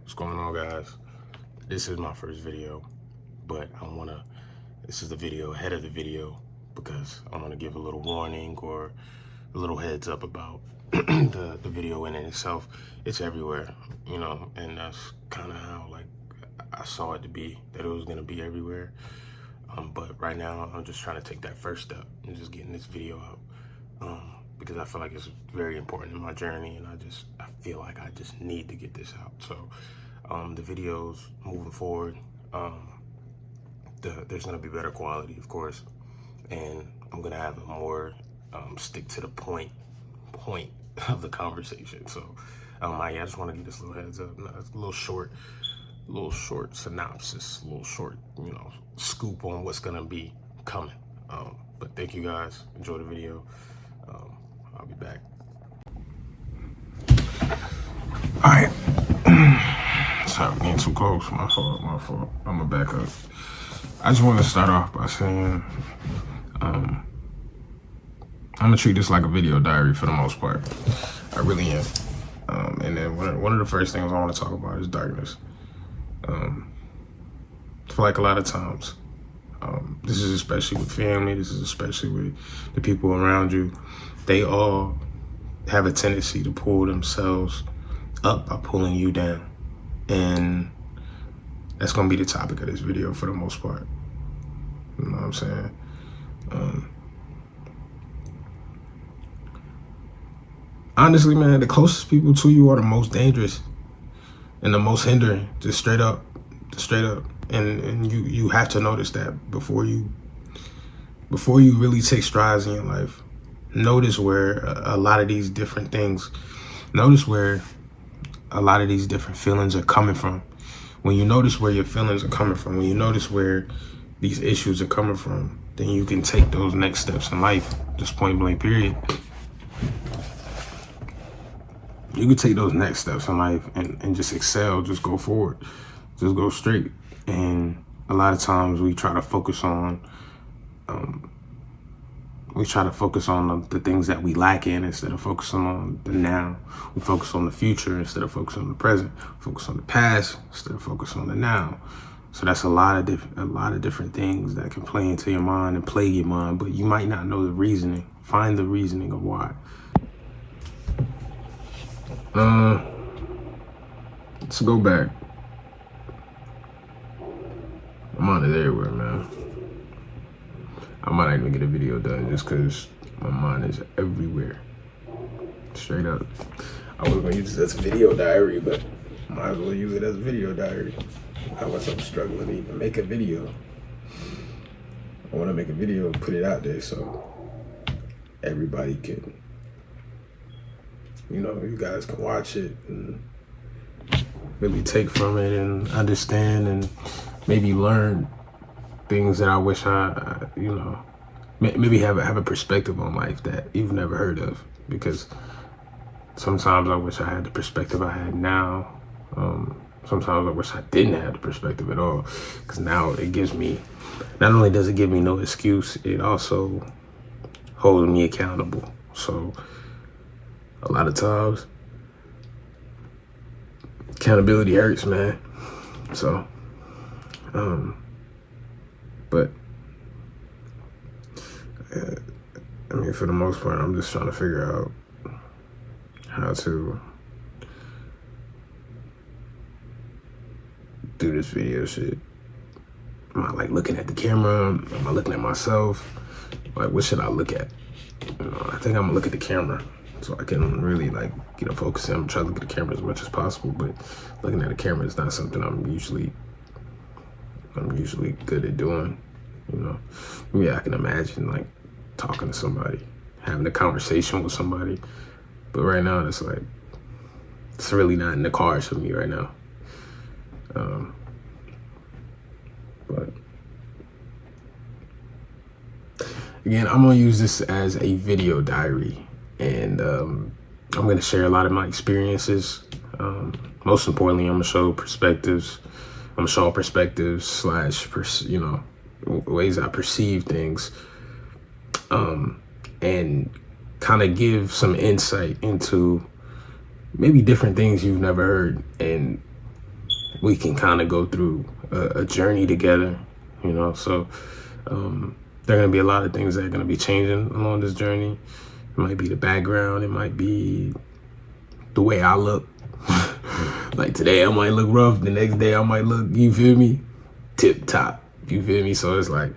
What's going on, guys? This is my first video, but this is the video ahead of the video because I want to give a little warning or a little heads up about the video in itself. It's everywhere, and that's kind of how I saw it to be, that it was going to be everywhere. But right now I'm just trying to take that first step and just getting this video out. Because I feel like it's very important in my journey, and I feel like I just need to get this out. So the videos moving forward, there's gonna be better quality, of course, and I'm gonna have a more stick to the point of the conversation. So I just want to give this little heads up. It's a little short synopsis, a little short, scoop on what's gonna be coming. But thank you guys. Enjoy the video. I'll be back. All right. Sorry, I'm getting too close. My fault. I'm gonna back up. I just want to start off by saying, I'm gonna treat this like a video diary for the most part. I really am. And then one of the first things I want to talk about is darkness. I feel like a lot of times, this is especially with family, this is especially with the people around you, they all have a tendency to pull themselves up by pulling you down. And that's going to be the topic of this video for the most part. You know what I'm saying? Honestly, man, the closest people to you are the most dangerous and the most hindering, just straight up. And you have to notice that before you really take strides in your life. Notice where a lot of these different things, notice where a lot of these different feelings are coming from. When you notice where your feelings are coming from, when you notice where these issues are coming from, then you can take those next steps in life, just point blank period. You can take those next steps in life and just excel, just go forward, just go straight. And a lot of times we try to focus on the things that we lack in instead of focusing on the now. We focus on the future instead of focusing on the present. Focus on the past instead of focusing on the now. So that's a lot of different things that can play into your mind and plague your mind, but you might not know the reasoning. Find the reasoning of why. Let's go back. My mind is everywhere, man. I might not even get a video done just because my mind is everywhere. Straight up. I was gonna use this as a video diary, but might as well use it as a video diary. How much I'm struggling to even make a video. I wanna make a video and put it out there so everybody can, you guys can watch it and really take from it and understand and maybe learn things that I wish maybe have a perspective on life that you've never heard of. Because sometimes I wish I had the perspective I had now. Sometimes I wish I didn't have the perspective at all. Because now it gives me, not only does it give me no excuse, it also holds me accountable. So a lot of times, accountability hurts, man. So, but for the most part, I'm just trying to figure out how to do this video shit. Am I looking at the camera? Am I looking at myself? What should I look at? I think I'm gonna look at the camera so I can really get a focus in. I'm trying to look at the camera as much as possible, but looking at the camera is not something I'm usually good at doing. Maybe I can imagine talking to somebody, having a conversation with somebody, but right now it's really not in the cards for me right now. But again, I'm gonna use this as a video diary, and I'm gonna share a lot of my experiences. Most importantly, I'm gonna show perspectives. I'm gonna show perspectives / ways I perceive things, and kind of give some insight into maybe different things you've never heard, and we can kind of go through a journey together, you know. So there are going to be a lot of things that are going to be changing along this journey. It might be the background. It might be the way I look. Like today I might look rough. The next day I might look, you feel me, tip top. You feel me? So it's like,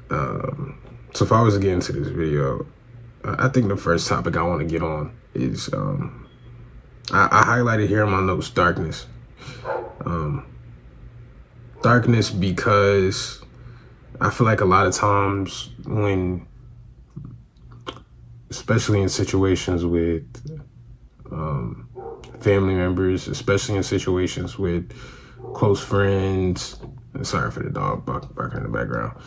so if I was to get into this video, I think the first topic I want to get on is, I highlighted here in my notes, darkness. Darkness, because I feel like a lot of times when, especially in situations with family members, especially in situations with close friends, sorry for the dog barking in the background,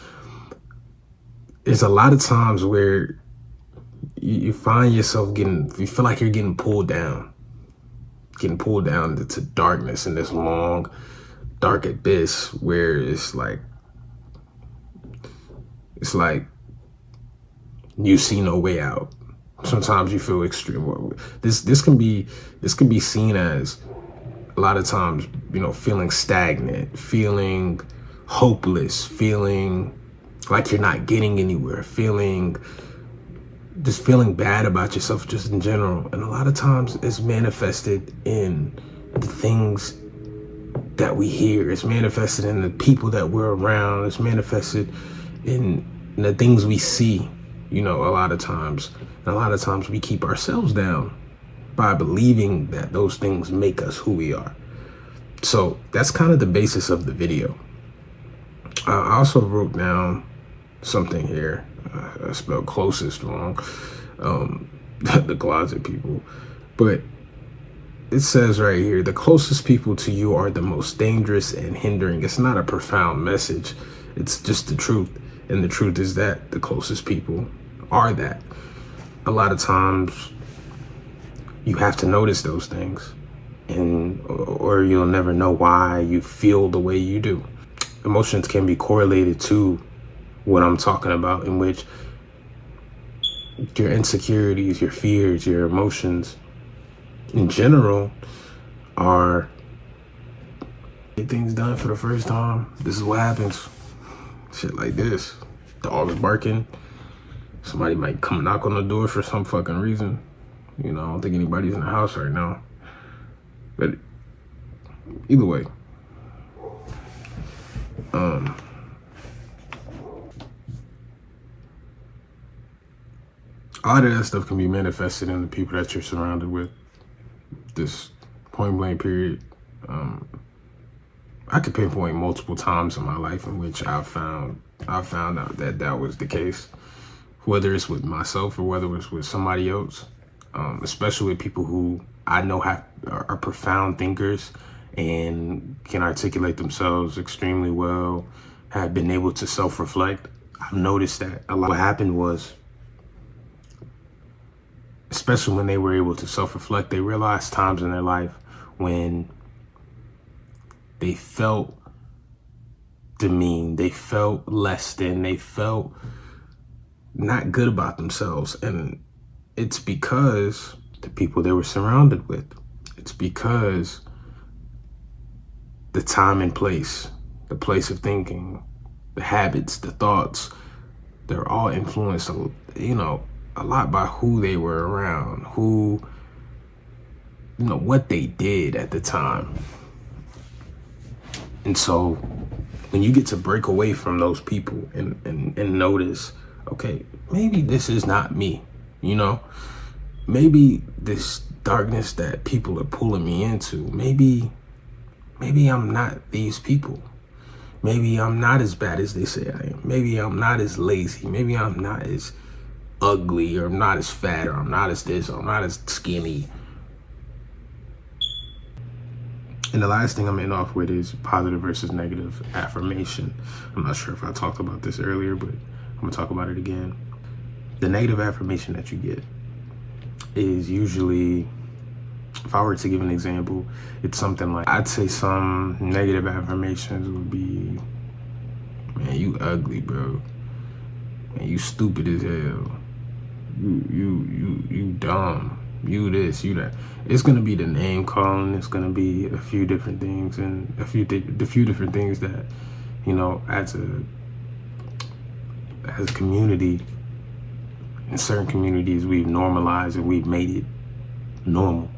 there's a lot of times where you find yourself you feel like you're getting pulled down into darkness, in this long, dark abyss where it's like you see no way out. Sometimes you feel extreme. This can be seen as, a lot of times, you know, feeling stagnant, feeling hopeless, feeling like you're not getting anywhere, feeling bad about yourself just in general. And a lot of times it's manifested in the things that we hear. It's manifested in the people that we're around. It's manifested in the things we see, you know, a lot of times. And a lot of times we keep ourselves down by believing that those things make us who we are. So that's kind of the basis of the video. I also wrote down something here. I spelled closest wrong, the closet people. But it says right here, the closest people to you are the most dangerous and hindering. It's not a profound message. It's just the truth. And the truth is that the closest people are that. A lot of times you have to notice those things, or you'll never know why you feel the way you do. Emotions can be correlated to what I'm talking about, in which your insecurities, your fears, your emotions in general are get things done for the first time. This is what happens. Shit like this. Dogs barking. Somebody might come knock on the door for some fucking reason. You know, I don't think anybody's in the house right now. But either way, a lot of that stuff can be manifested in the people that you're surrounded with. This point blank period. I could pinpoint multiple times in my life in which I found out that that was the case, whether it's with myself or whether it's with somebody else. Especially with people who I know are profound thinkers and can articulate themselves extremely well, have been able to self-reflect. I've noticed that a lot. What happened was, especially when they were able to self-reflect, they realized times in their life when they felt demeaned, they felt less than, they felt not good about themselves. And it's because the people they were surrounded with. It's because the time and place, the place of thinking, the habits, the thoughts, they're all influenced, you know, a lot by who they were around, who, you know, what they did at the time. And so when you get to break away from those people and notice, okay, maybe this is not me, you know, maybe this darkness that people are pulling me into, maybe I'm not these people. Maybe I'm not as bad as they say I am. Maybe I'm not as lazy. Maybe I'm not as ugly, or I'm not as fat, or I'm not as this, or I'm not as skinny. And the last thing I'm ending off with is positive versus negative affirmation. I'm not sure if I talked about this earlier, but I'm gonna talk about it again. The negative affirmation that you get is usually, if I were to give an example, it's something like, I'd say some negative affirmations would be, man, you ugly, bro. Man, you stupid as hell. You dumb. you this, you that. It's gonna be the name calling. It's gonna be a few different things, and a few different things that, you know, as a community, in certain communities, we've normalized and we've made it normal.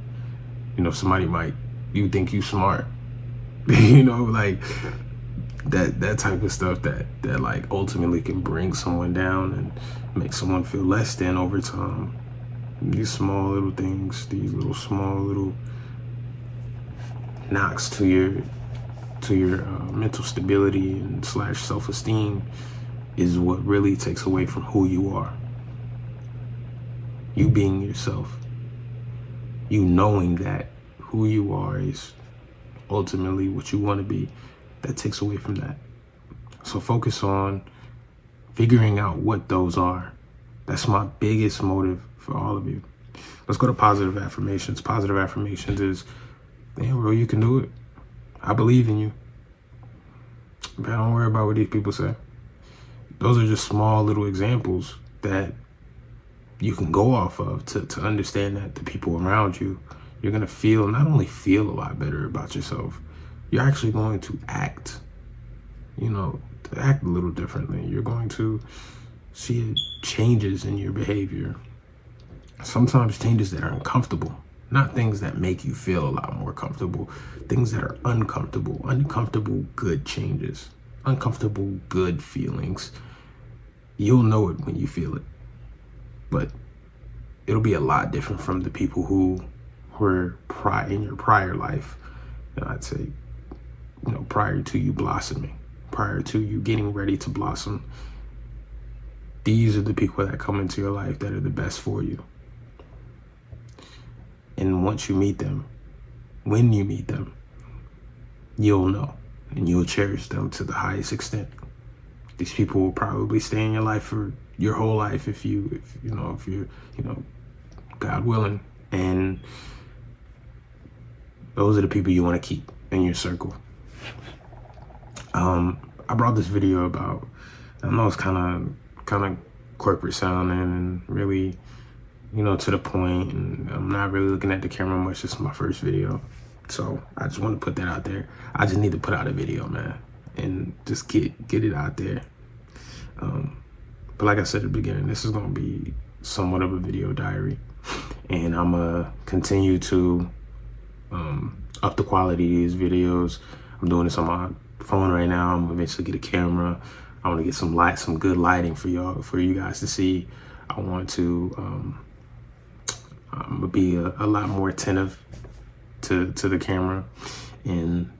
You know, somebody might, you think you smart, you know, like that type of stuff that like ultimately can bring someone down and make someone feel less than over time. These small little things, these little small little knocks to your mental stability and / self-esteem is what really takes away from who you are. You being yourself, you knowing that who you are is ultimately what you want to be, that takes away from that. So focus on figuring out what those are. That's my biggest motive for all of you. Let's go to positive affirmations. Positive affirmations is, damn, bro, you can do it. I believe in you. But don't worry about what these people say. Those are just small little examples that you can go off of to understand that the people around you, you're going to not only feel a lot better about yourself, you're actually going to act, act a little differently. You're going to see changes in your behavior. Sometimes changes that are uncomfortable, not things that make you feel a lot more comfortable, things that are uncomfortable good changes, uncomfortable good feelings. You'll know it when you feel it, but it'll be a lot different from the people who were in your prior life. And I'd say, prior to you blossoming, prior to you getting ready to blossom, these are the people that come into your life that are the best for you. And once you meet them, when you meet them, you'll know and you'll cherish them to the highest extent. These people will probably stay in your life for your whole life if you're, God willing. And those are the people you want to keep in your circle. I brought this video about, I know it's kind of corporate sounding and really, to the point, and I'm not really looking at the camera much. This is my first video. So I just want to put that out there. I just need to put out a video, man, and just get it out there. But like I said at the beginning, this is going to be somewhat of a video diary, and I'm going to continue to up the quality of these videos. I'm doing this on my phone right now. I'm going to eventually get a camera. I want to get some good lighting for you guys to see. I want to be a lot more attentive to the camera and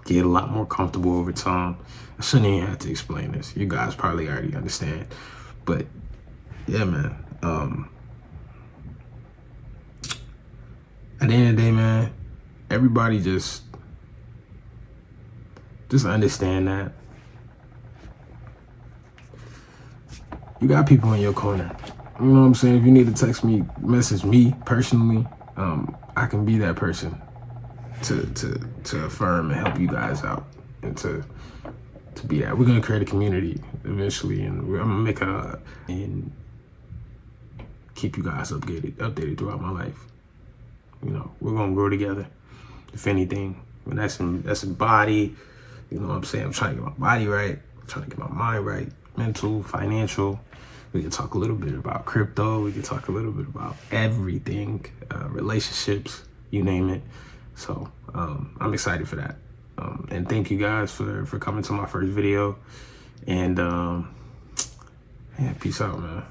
get a lot more comfortable over time. I shouldn't even have to explain this. You guys probably already understand. But yeah, man. At the end of the day, man, everybody just understand that you got people in your corner. You know what I'm saying? If you need to message me personally, I can be that person to affirm and help you guys out and to be that. We're gonna create a community eventually, and I'm gonna make and keep you guys updated throughout my life. We're gonna grow together. If anything, when that's in body, you know what I'm saying? I'm trying to get my body right. I'm trying to get my mind right, mental, financial. We can talk a little bit about crypto. We can talk a little bit about everything, relationships, you name it. So I'm excited for that. And thank you guys for coming to my first video. And yeah, peace out, man.